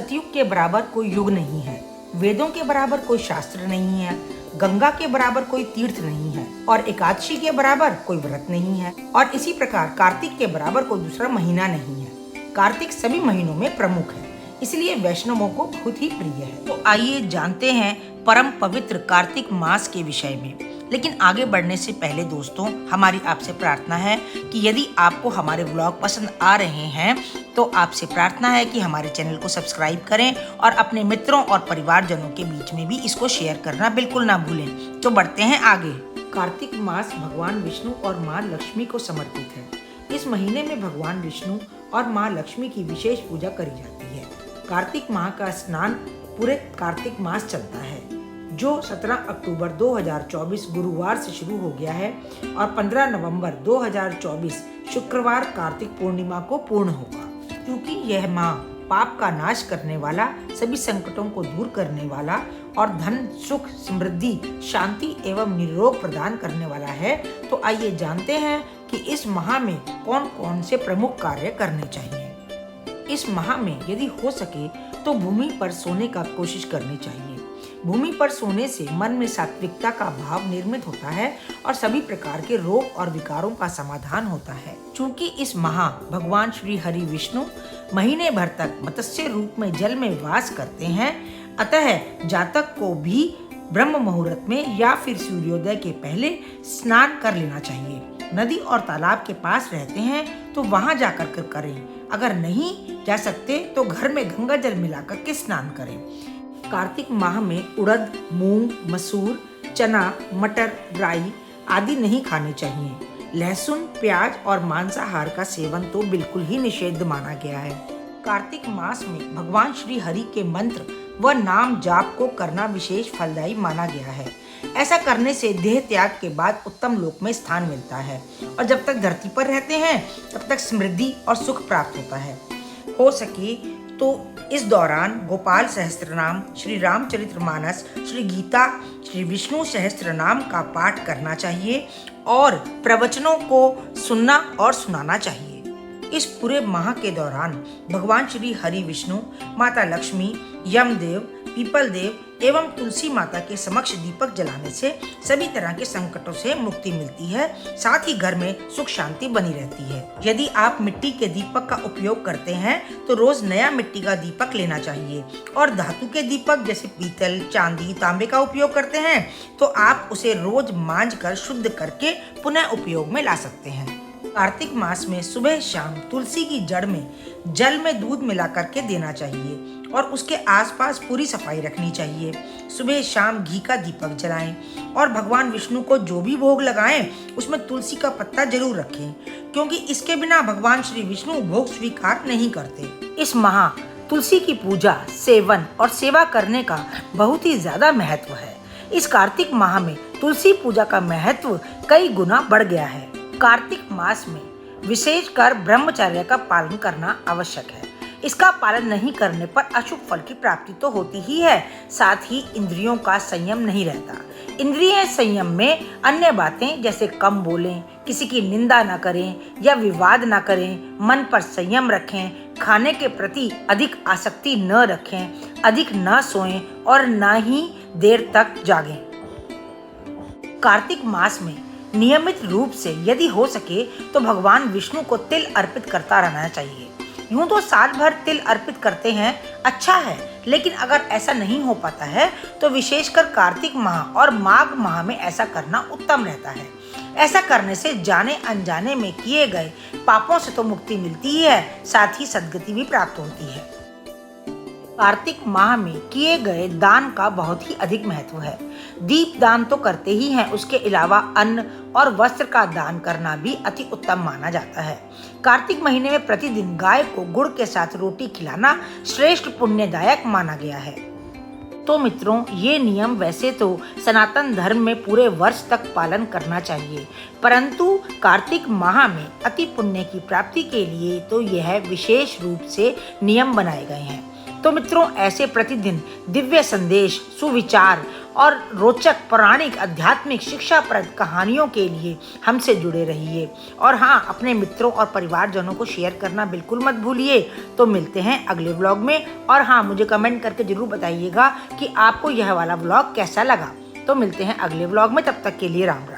सतयुग के बराबर कोई युग नहीं है, वेदों के बराबर कोई शास्त्र नहीं है, गंगा के बराबर कोई तीर्थ नहीं है और एकादशी के बराबर कोई व्रत नहीं है और इसी प्रकार कार्तिक के बराबर कोई दूसरा महीना नहीं है। कार्तिक सभी महीनों में प्रमुख है, इसलिए वैष्णवों को बहुत ही प्रिय है। तो आइए जानते हैं परम पवित्र कार्तिक मास के विषय में। लेकिन आगे बढ़ने से पहले दोस्तों, हमारी आपसे प्रार्थना है कि यदि आपको हमारे ब्लॉग पसंद आ रहे हैं तो आपसे प्रार्थना है कि हमारे चैनल को सब्सक्राइब करें और अपने मित्रों और परिवारजनों के बीच में भी इसको शेयर करना बिल्कुल ना भूलें। तो बढ़ते हैं आगे। कार्तिक मास भगवान विष्णु और माँ लक्ष्मी को समर्पित है। इस महीने में भगवान विष्णु और माँ लक्ष्मी की विशेष पूजा करी जाती है। कार्तिक माह का स्नान पूरे कार्तिक मास चलता है, जो 17 अक्टूबर 2024 गुरुवार से शुरू हो गया है और 15 नवंबर 2024 शुक्रवार कार्तिक पूर्णिमा को पूर्ण होगा। क्योंकि यह माह पाप का नाश करने वाला, सभी संकटों को दूर करने वाला और धन, सुख, समृद्धि, शांति एवं निरोग प्रदान करने वाला है, तो आइए जानते हैं कि इस माह में कौन कौन से प्रमुख कार्य करने चाहिए। इस माह में यदि हो सके तो भूमि पर सोने का कोशिश करनी चाहिए। भूमि पर सोने से मन में सात्विकता का भाव निर्मित होता है और सभी प्रकार के रोग और विकारों का समाधान होता है। चूंकि इस माह भगवान श्री हरि विष्णु महीने भर तक मत्स्य रूप में जल में वास करते हैं, अतः जातक को भी ब्रह्म मुहूर्त में या फिर सूर्योदय के पहले स्नान कर लेना चाहिए। नदी और तालाब के पास रहते हैं तो वहां जाकर करें। अगर नहीं जा सकते तो घर में गंगा जल मिलाकर के स्नान करें। कार्तिक माह में उड़द, मूंग, मसूर, चना, मटर, राई आदि नहीं खाने चाहिए। लहसुन, प्याज और मांसाहार का सेवन तो बिल्कुल ही निषिद्ध माना गया है। कार्तिक मास में भगवान श्री हरि के मंत्र व नाम जाप को करना विशेष फलदायी माना गया है। ऐसा करने से देह त्याग के बाद उत्तम लोक में स्थान मिलता है और जब तक धरती पर रहते हैं तब तक समृद्धि और सुख प्राप्त होता है। हो सके तो इस दौरान गोपाल सहस्त्रनाम, श्री रामचरितमानस, श्री गीता, श्री विष्णु सहस्त्रनाम का पाठ करना चाहिए और प्रवचनों को सुनना और सुनाना चाहिए। इस पूरे माह के दौरान भगवान श्री हरि विष्णु, माता लक्ष्मी, यमदेव, पीपल देव एवं तुलसी माता के समक्ष दीपक जलाने से सभी तरह के संकटों से मुक्ति मिलती है। साथ ही घर में सुख शांति बनी रहती है। यदि आप मिट्टी के दीपक का उपयोग करते हैं तो रोज नया मिट्टी का दीपक लेना चाहिए और धातु के दीपक जैसे पीतल, चांदी, तांबे का उपयोग करते हैं तो आप उसे रोज मांज कर शुद्ध करके पुनः उपयोग में ला सकते हैं। कार्तिक मास में सुबह शाम तुलसी की जड़ में जल में दूध मिला करके देना चाहिए और उसके आसपास पूरी सफाई रखनी चाहिए। सुबह शाम घी का दीपक जलाएं और भगवान विष्णु को जो भी भोग लगाएं उसमें तुलसी का पत्ता जरूर रखें, क्योंकि इसके बिना भगवान श्री विष्णु भोग स्वीकार नहीं करते। इस माह तुलसी की पूजा, सेवन और सेवा करने का बहुत ही ज्यादा महत्व है। इस कार्तिक माह में तुलसी पूजा का महत्व कई गुना बढ़ गया है। कार्तिक मास में विशेषकर ब्रह्मचर्य का पालन करना आवश्यक है। इसका पालन नहीं करने पर अशुभ फल की प्राप्ति तो होती ही है, साथ ही इंद्रियों का संयम नहीं रहता। इंद्रिय संयम में अन्य बातें जैसे कम बोलें, किसी की निंदा न करें या विवाद न करें, मन पर संयम रखें, खाने के प्रति अधिक आसक्ति न रखें, अधिक न सोएं और न ही देर तक जागें। कार्तिक मास में नियमित रूप से यदि हो सके तो भगवान विष्णु को तिल अर्पित करता रहना चाहिए। यूं तो साल भर तिल अर्पित करते हैं, अच्छा है, लेकिन अगर ऐसा नहीं हो पाता है तो विशेषकर कार्तिक माह और माघ माह में ऐसा करना उत्तम रहता है। ऐसा करने से जाने अनजाने में किए गए पापों से तो मुक्ति मिलती ही है, साथ ही सद्गति भी प्राप्त होती है। कार्तिक माह में किए गए दान का बहुत ही अधिक महत्व है। दीप दान तो करते ही हैं, उसके अलावा अन्न और वस्त्र का दान करना भी अति उत्तम माना जाता है। कार्तिक महीने में प्रतिदिन गाय को गुड़ के साथ रोटी खिलाना श्रेष्ठ पुण्यदायक माना गया है। तो मित्रों, ये नियम वैसे तो सनातन धर्म में पूरे वर्ष तक पालन करना चाहिए, परंतु कार्तिक माह में अति पुण्य की प्राप्ति के लिए तो यह विशेष रूप से नियम बनाए गए हैं। तो मित्रों, ऐसे प्रतिदिन दिव्य संदेश, सुविचार और रोचक पौराणिक आध्यात्मिक शिक्षाप्रद कहानियों के लिए हमसे जुड़े रहिए। और हाँ, अपने मित्रों और परिवारजनों को शेयर करना बिल्कुल मत भूलिए। तो मिलते हैं अगले व्लॉग में। और हाँ, मुझे कमेंट करके जरूर बताइएगा कि आपको यह वाला व्लॉग कैसा लगा। तो मिलते हैं अगले व्लॉग में, तब तक के लिए राम राम।